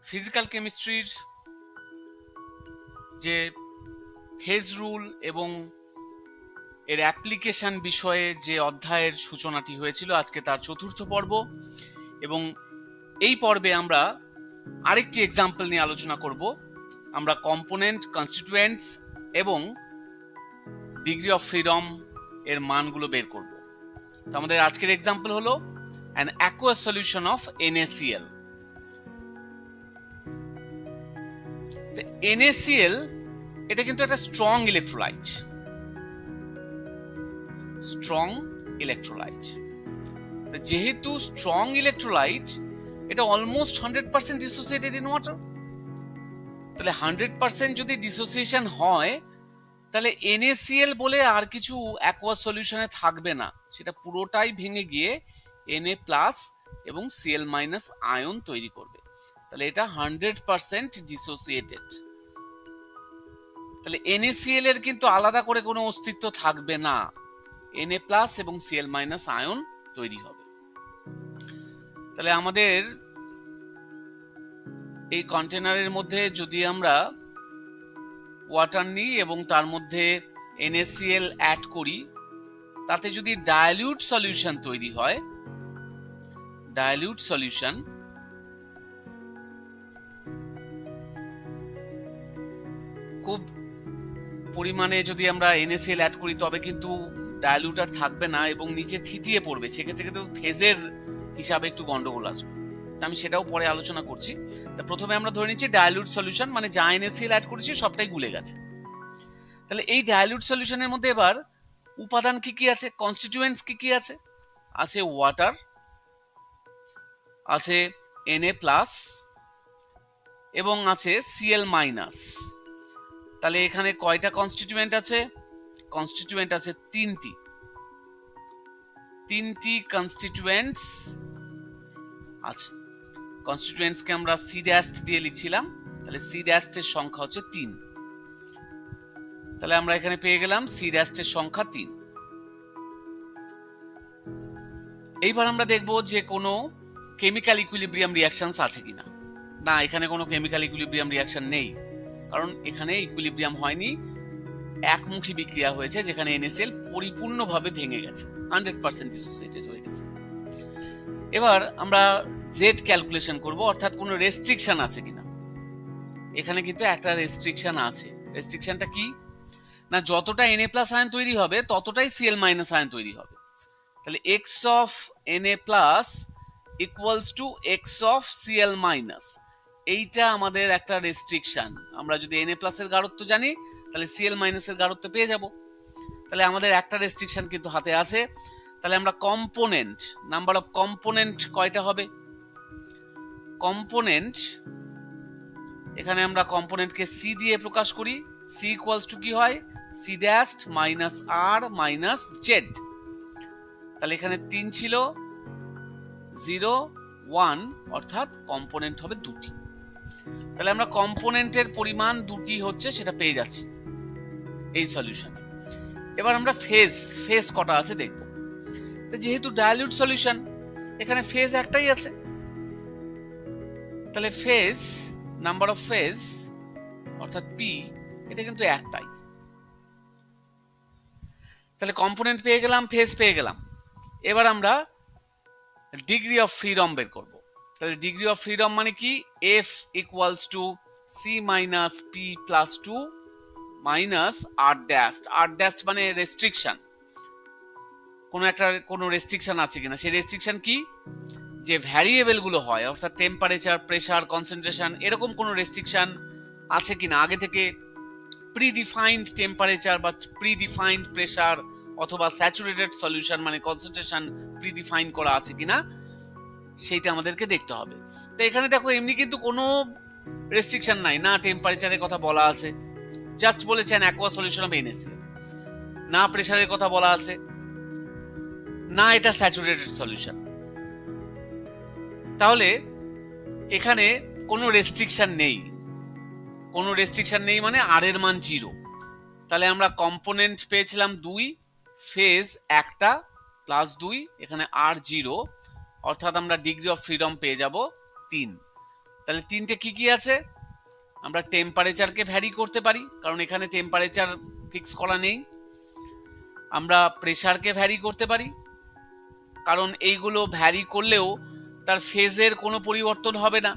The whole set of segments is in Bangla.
ফিজিক্যাল কেমিস্ট্রির যে ফেজ রুল এবং এর অ্যাপ্লিকেশন বিষয়ে যে অধ্যায়ের সূচনাটি হয়েছিল, আজকে তার চতুর্থ পর্ব। এবং এই পর্বে আমরা আরেকটি এক্সাম্পল নিয়ে আলোচনা করব। আমরা কম্পোনেন্ট, কনস্টিটুয়েন্টস এবং ডিগ্রি অফ ফ্রিডম এর মানগুলো বের করব। তো আমাদের আজকের এক্সাম্পল হলো an aqueous solution of NaCl। তো NaCl এটা কিন্তু একটা স্ট্রং ইলেকট্রোলাইট। যেহেতু স্ট্রং ইলেকট্রোলাইট, এটা অলমোস্ট 100% ডিসোসিয়েটেড ইন ওয়াটার। তাহলে 100% যদি ডিসোসিয়েশন হয়, তাহলে NaCl বলে আর কিছু অ্যাকোয়াস সলিউশনে থাকবে না, সেটা পুরোটাই ভেঙে গিয়ে Na+ এবং Cl- আয়ন তৈরি করবে। তাহলে এটা 100% ডিসোসিয়েটেড। তাহলে NaCl এর কিন্তু আলাদা করে কোনো অস্তিত্ব থাকবে না, Na+ এবং Cl- আয়ন তৈরি হবে। তাহলে আমাদের এই কন্টেনারের মধ্যে যদি আমরা ওয়াটার নিই এবং তার মধ্যে NaCl অ্যাড করি, তাতে যদি ডাইলিউট সলিউশন তৈরি হয়, ডাইলিউট সলিউশন খুব পরিমাণে যদি আমরা NaCl অ্যাড করি, তবে কিন্তু ডাইলিউট আর থাকবে না এবং নিচে থিতিয়ে পড়বে। সেক্ষেত্রে কিন্তু ফেজের হিসাবে একটু গন্ডগোল আসবে। আমি সেটাও পরে আলোচনা করছি। তা প্রথমে আমরা ধরে নিচ্ছি ডাইলিউট সলিউশন, মানে যা NaCl অ্যাড করেছি সবটাই গুলে গেছে। তাহলে এই ডাইলিউট সলিউশনের মধ্যে এবার উপাদান কি কি আছে, কনস্টিটিউয়েন্টস কি কি আছে? আছে ওয়াটার, আছে Na+ এবং আছে Cl-। তাহলে এখানে কয়টা কনস্টিটিউয়েন্ট আছে? কনস্টিটিউয়েন্ট আছে তিনটি কনস্টিটিউয়েন্টস আছে। কনস্টিটিউয়েন্টসকে আমরা C' দিয়ে লিখছিলাম, তাহলে C' এর সংখ্যা হচ্ছে 3। তাহলে আমরা এখানে পেয়ে গেলাম C' এর সংখ্যা 3। এইবার আমরা দেখব যে কোনো কেমিক্যাল ইকুইলিব্রিয়াম রিঅ্যাকশনস আছে কিনা। না, এখানে কোনো কেমিক্যাল ইকুইলিব্রিয়াম রিঅ্যাকশন নেই, কারণ এখানে ইকুইলিব্রিয়াম হয়নি, একমুখী বিক্রিয়া হয়েছে, যেখানে NaCl পরিপূর্ণভাবে ভেঙে গেছে, 100% ডিসোসিয়েটেড হয়ে গেছে। এবার আমরা জেড ক্যালকুলেশন করব, অর্থাৎ কোনো রেস্ট্রিকশন আছে কিনা। এখানে কিন্তু একটা রেস্ট্রিকশন আছে। রেস্ট্রিকশনটা কি না, যতটা Na+ আয়ন তৈরি হবে ততটাই Cl- আয়ন তৈরি হবে। তাহলে x of Na+ equals to x of Cl-। এইটা আমাদের একটা রেস্ট্রিকশন। আমরা যদি Na+ এর গাঢ়ত্ব জানি, তাহলে Cl- এর গাঢ়ত্ব পেয়ে যাব। তাহলে আমাদের একটা রেস্ট্রিকশন কিন্তু হাতে আছে। তাহলে আমরা কম্পোনেন্ট, নাম্বার অফ কম্পোনেন্ট কয়টা হবে? কম্পোনেন্ট, এখানে আমরা কম্পোনেন্টকে C দিয়ে প্রকাশ করি। C ইকুয়ালস টু কি হয়? C' minus R minus Z। তাহলে এখানে 3 ছিল, 0 1, অর্থাৎ কম্পোনেন্ট হবে দুটি। তাহলে আমরা কম্পোনেন্টের পরিমাণ দুটি হচ্ছে সেটা পেয়ে যাচ্ছি এই সলিউশনে। এবার আমরা ফেজ কটা আছে দেখব। যেহেতু ডাইলিউট সলিউশন, এখানে ফেজ একটাই আছে। তাহলে ফেজ, নাম্বার অফ ফেজ অর্থাৎ P, এটা কিন্তু একটাই। তাহলে কম্পোনেন্ট পেয়ে গেলাম, ফেজ পেয়ে গেলাম। এবার আমরা ডিগ্রি অফ ফ্রিডম বের করব। তাহলে ডিগ্রি অফ ফ্রিডম মানে কি? F equals to C-P+2 minus R'। মানে রেস্ট্রিকশন, কোনো রেস্ট্রিকশন আছে কিনা। সেই রেস্ট্রিকশন কি? যে ভ্যারিয়েবল গুলো হয়, অর্থাৎ টেম্পারেচার, প্রেসার, কনসেন্ট্রেশন, এরকম কোনো রেস্ট্রিকশন আছে কিনা, আগে থেকে প্রিডিফাইন্ড টেম্পারেচার বা প্রিডিফাইন্ড প্রেসার অথবা স্যাচুরেটেড সলিউশন মানে কনসেন্ট্রেশন প্রিডিফাইন করা আছে কিনা, সেইটা আমাদেরকে দেখতে হবে। তো এখানে দেখো এমনি কিন্তু কোনো রেস্ট্রিকশন নাই, না টেম্পারেচারের কথা বলা আছে, জাস্ট বলেছেন অ্যাকোয়া সলিউশন অফ NaCl, না প্রেসারের কথা বলা আছে, না এটা স্যাচুরেটেড সলিউশন। তাহলে এখানে কোনো রেস্ট্রিকশন নেই, মানে আর এর মান 0। তাহলে আমরা কম্পোনেন্ট পেয়েছিলাম 2, ফেজ একটা প্লাস 2, এখানে R 0, অর্থাৎ আমরা ডিগ্রি অফ ফ্রিডম পেয়ে যাব 3। তাহলে তিনটে কি কি আছে? আমরা টেম্পারেচারকে ভ্যারি করতে পারি, কারণ এখানে টেম্পারেচার ফিক্স করা নেই। আমরা প্রেসারকে ভ্যারি করতে পারি, কারণ এইগুলো ভ্যারি করলেও তার ফেজের কোনো পরিবর্তন হবে না।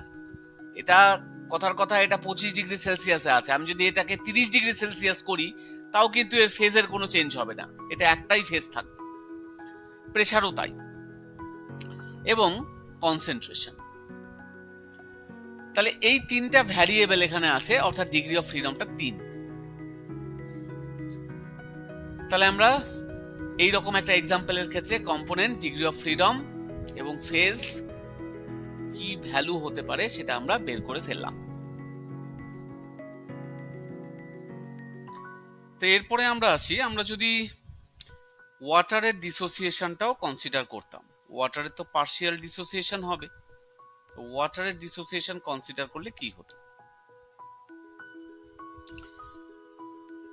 এটা কথার কথা, এটা 25°C আছে। আমি যদি এটাকে 30°C করি, তাও কিন্তু এর ফেজের কোনো চেঞ্জ হবে না, এটা একটাই ফেজ থাকবে। প্রেসারও তাই, এবং কনসেন্ট্রেশন। তাহলে এই তিনটা ভ্যারিয়েবল এখানে আছে, অর্থাৎ ডিগ্রি অফ ফ্রিডমটা 3। তাহলে আমরা এইরকম একটা এক্সাম্পলের ক্ষেত্রে কম্পোনেন্ট, ডিগ্রি অফ ফ্রিডম এবং ফেজ কি ভ্যালু হতে পারে সেটা আমরা বের করে ফেললাম। তো এরপরে আমরা আসি, আমরা যদি ওয়াটারের ডিসোসিয়েশনটাও কনসিডার করতাম। ওয়াটারের তো পার্শিয়াল ডিসোসিয়েশন হবে, তো ওয়াটারের ডিসোসিয়েশন কনসিডার করলে কি হতো?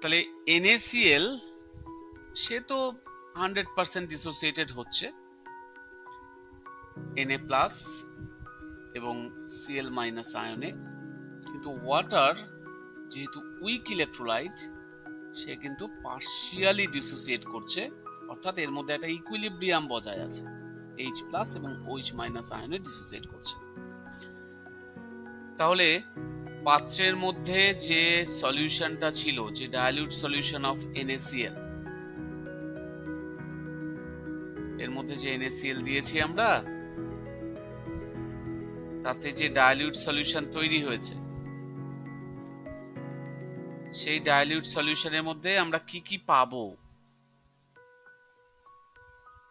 তাহলে NaCl সে তো 100% ডিসোসিয়েটেড হচ্ছে Na+ এবং Cl- আয়নে, কিন্তু ওয়াটার যেহেতু উইক ইলেকট্রোলাইট, সে কিন্তু পার্শিয়ালি ডিসোসিয়েট করছে, অর্থাৎ এর মধ্যে একটা ইকুইলিব্রিয়াম বজায় আছে, H+ এবং OH- আয়নে ডিসোসিয়েট করছে। তাহলে পাত্রের মধ্যে যে সলিউশনটা ছিল, যে ডাইলিউট সলিউশন অফ NaCl, এর মধ্যে যে NaCl দিয়েছি আমরা, তাতে যে ডাইলিউট সলিউশন তৈরি হয়েছে, সেই ডাইলিউট সলিউশনের মধ্যে আমরা কি কি পাবো,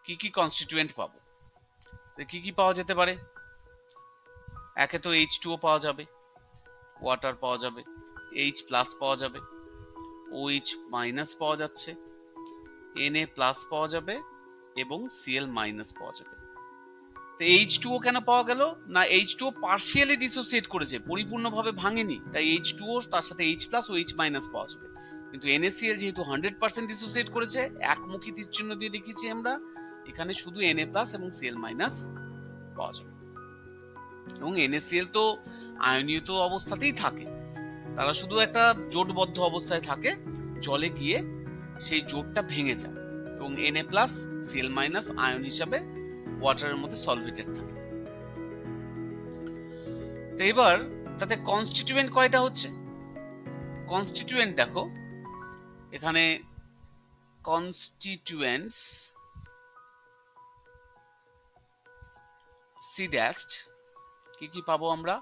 কি কি কনস্টিটিউয়েন্ট পাবো? কি কি পাওয়া যেতে পারে? একে তো H2O পাওয়া যাবে, ওয়াটার পাওয়া যাবে, H+ পাওয়া যাবে, OH- পাওয়া যাচ্ছে, Na+ পাওয়া যাবে এবং Cl- পাওয়া যাবে। তো H2O কেন পাওয়া গেল না? H2O পার্শিয়ালি ডিসোসিয়েট করেছে, পরিপূর্ণভাবে ভাঙেনি, তাই H2O তার সাথে H+ OH- পাওয়া যাবে। কিন্তু NaCl যেহেতু 100% ডিসোসিয়েট করেছে, একমুখী তীর চিহ্ন দিয়ে দেখিয়েছি আমরা, এখানে শুধু Na+ এবং Cl- পাওয়া যাবে। এবং NaCl তো আয়নীয়ত অবস্থাতেই থাকে, তারা শুধু একটা জোটবদ্ধ অবস্থায় থাকে, জলে গিয়ে সেই জোটটা ভেঙে যায় এবং Na+ Cl- আয়ন হিসাবে ওয়াটারের মধ্যে সলভেটেড থাকে। তো এবার তাতে কনস্টিটিউয়েন্ট কয়টা হচ্ছে? কনস্টিটিউয়েন্ট দেখো, এখানে কনস্টিটিউয়েন্টস C' কি কি পাবো আমরা?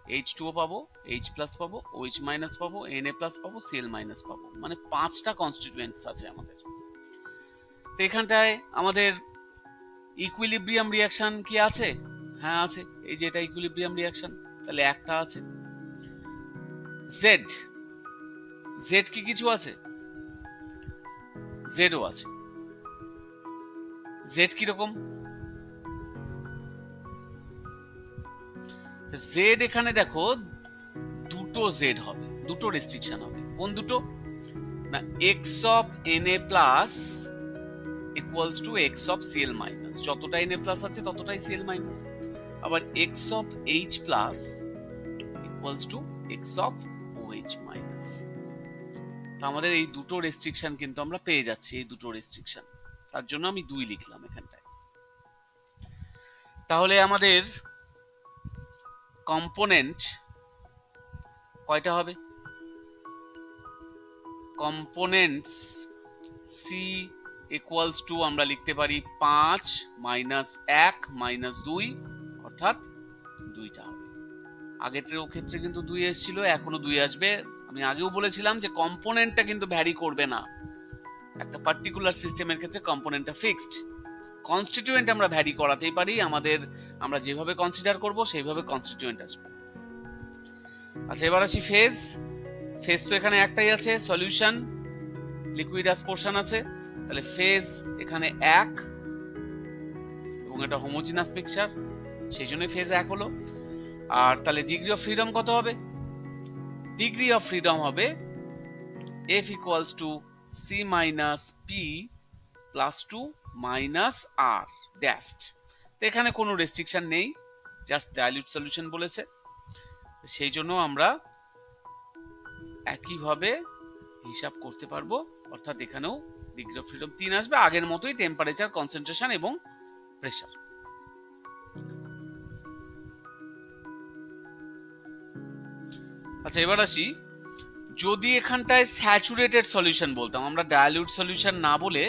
H2O পাবো, H+ পাবো, OH- পাবো, Na+ পাবো, Cl- পাবো, মানে 5টা কনস্টিটিউয়েন্টস আছে আমাদের। তো এখানটায় আমাদের ইকুইলিব্রিয়াম রিঅ্যাকশন কি আছে? হ্যাঁ আছে, এই যে এটা ইকুইলিব্রিয়াম রিঅ্যাকশন, তাহলে একটা আছে। জেড, জেড কি কিছু আছে? জেডও আছে। জেড কিরকম? জেড এখানে দেখো দুটো জেড হবে, দুটো রেস্ট্রিকশন হবে। কোন দুটো? না, x of Na+ equals to x of Cl-, যতটা Na+ আছে ততটাই Cl-, আবার x of H+ equals to x of OH-। তো আমাদের এই দুটো রেস্ট্রিকশন কিন্তু আমরা পেয়ে যাচ্ছি, এই দুটো রেস্ট্রিকশন, তার জন্য আমি 2 লিখলাম এখানটায়। তাহলে আমাদের কম্পোনেন্ট কয়টা হবে? কম্পোনেন্টস C equals to আমরা লিখতে পারি 5 - 1 - 2, অর্থাৎ 2টা হবে। আগেরটার ক্ষেত্রে কিন্তু 2 এসেছিল, এখনো 2 আসবে। আমি আগেও বলেছিলাম যে কম্পোনেন্টটা কিন্তু ভ্যারি করবে না, একটা পার্টিকুলার সিস্টেমের ক্ষেত্রে কম্পোনেন্টটা ফিক্সড। কনস্টিটিউয়েন্ট আমরা ভ্যারি করাতেই পারি, আমরা যেভাবে কনসিডার করব সেইভাবে কনস্টিটিউয়েন্ট আসবে। আচ্ছা, এবার আসি ফেজ। ফেজ তো এখানে একটাই আছে, সলিউশন লিকুইডাস পোরশন আছে, তাহলে ফেজ এখানে 1 এবং এটা হোমোজিনাস মিক্সচার, সেই জন্য ফেজ 1 হলো। আর তাহলে ডিগ্রি অফ ফ্রিডম কত হবে? ডিগ্রি অফ ফ্রিডম হবে F equals to C minus P plus 2 minus R dashed। তো এখানে কোনো রেস্ট্রিকশন নেই, জাস্ট ডাইলিউট সলিউশন বলেছে। সেই জন্য আমরা একইভাবে হিসাব করতে পারবো, অর্থাৎ এখানেও ডিগ্রি অফ ফ্রিডম 3 আসবে, আগের মতোই টেম্পারেচার, কনসেন্ট্রেশন এবং প্রেসার। আচ্ছা, এবার আসি, যদি এখানটায় স্যাচুরেটেড সলিউশন বলতাম, আমরা ডাইলিউট সলিউশন না বলে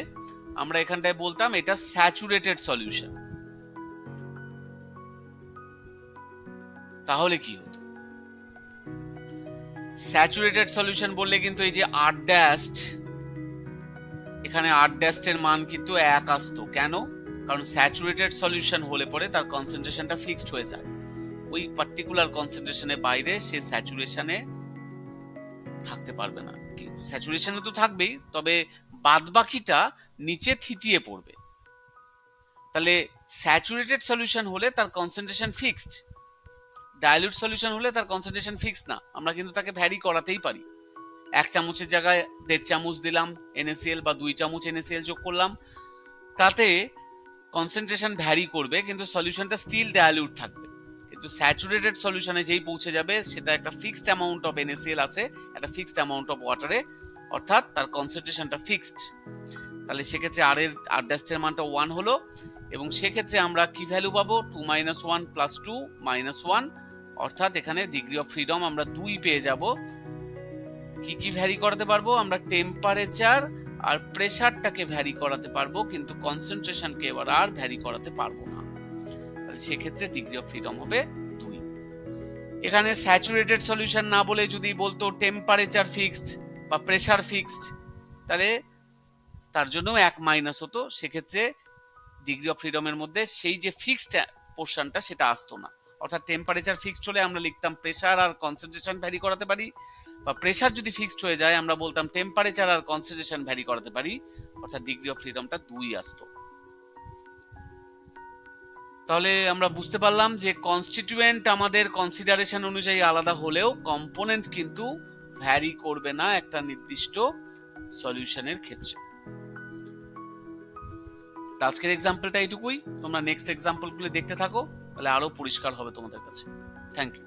আমরা এখানটায় বলতাম এটা স্যাচুরেটেড সলিউশন, তাহলে কি হতো? স্যাচুরেটেড সলিউশন বললে কিন্তু এই যে আর ড্যাশড, এখানে আর ড্যাশড এর মান কিন্তু 1 আসতো। কেন? কারণ স্যাচুরেটেড সলিউশন হলে পরে তার কনসেন্ট্রেশনটা ফিক্সড হয়ে যায়, ওই পার্টিকুলার কনসেন্ট্রেশনের বাইরে সে স্যাচুরেশনে থাকতে পারবে না। স্যাচুরেশনে তো থাকবেই, তবে বাদবাকিটা নিচে থিতিয়ে পড়বে। তাহলে স্যাচুরেটেড সলিউশন হলে তার কনসেন্ট্রেশন ফিক্সড, ডাইলিউট সলিউশন হলে তার কনসেন্ট্রেশন ফিক্সড না, আমরা কিন্তু তাকে ভ্যারি করাতেই পারি। 1 চামচের জায়গায় 1.5 চামচ দিলাম NaCl বা 2 চামচ NaCl যোগ করলাম, তাতে কনসেন্ট্রেশন ভ্যারি করবে কিন্তু সলিউশনটা স্টিল ডাইলিউট থাকবে। কিন্তু স্যাচুরেটেড সলিউশনে যেই পৌঁছে যাবে সেটা একটা ফিক্সড অ্যামাউন্ট অফ NaCl আছে, একটা ফিক্সড অ্যামাউন্ট অফ ওয়াটারে, অর্থাৎ তার কনসেন্ট্রেশনটা ফিক্সড। তাহলে সেক্ষেত্রে আর ড্যাশের মানটা 1 হলো, এবং সেক্ষেত্রে আমরা কি ভ্যালু পাবো? 2 - 1 + 2 - 1, অর্থাৎ এখানে ডিগ্রি অফ ফ্রিডম আমরা 2 পেয়ে যাব। কি কি ভ্যারি করাতে পারবো? আমরা টেম্পারেচার আর প্রেসারটাকে ভ্যারি করাতে পারবো, কিন্তু কনসেন্ট্রেশনকে এবার আর ভ্যারি করাতে পারবো না। তাহলে সেক্ষেত্রে ডিগ্রি অফ ফ্রিডম হবে 2। এখানে স্যাচুরেটেড সলিউশন না বলে যদি বলতো টেম্পারেচার ফিক্সড বা প্রেসার ফিক্সড, তাহলে তার জন্য 1 মাইনাস হতো, সেক্ষেত্রে ডিগ্রি অফ ফ্রিডমের মধ্যে সেই যে ফিক্সড পোর্শনটা সেটা আসতো না। অর্থাৎ টেম্পারেচার ফিক্সড হলে আমরা লিখতাম প্রেসার আর কনসেন্ট্রেশন ভ্যারি করাতে পারি, বা প্রেসার যদি ফিক্সড হয়ে যায় আমরা বলতাম টেম্পারেচার আর কনসেন্ট্রেশন ভ্যারি করাতে পারি, অর্থাৎ ডিগ্রি অফ ফ্রিডমটা 2 আসতো। তাহলে আমরা বুঝতে পারলাম যে কনস্টিটিউয়েন্ট আমাদের কনসিডারেশন অনুযায়ী আলাদা হলেও কম্পোনেন্ট কিন্তু ভ্যারি করবে না একটা নির্দিষ্ট সলিউশনের ক্ষেত্রে। আজকের এক্সাম্পলটা এইটুকুই, তোমরা নেক্সট এক্সাম্পলগুলো দেখতে থাকো, তাহলে আরো পরিষ্কার হবে তোমাদের কাছে। Thank you.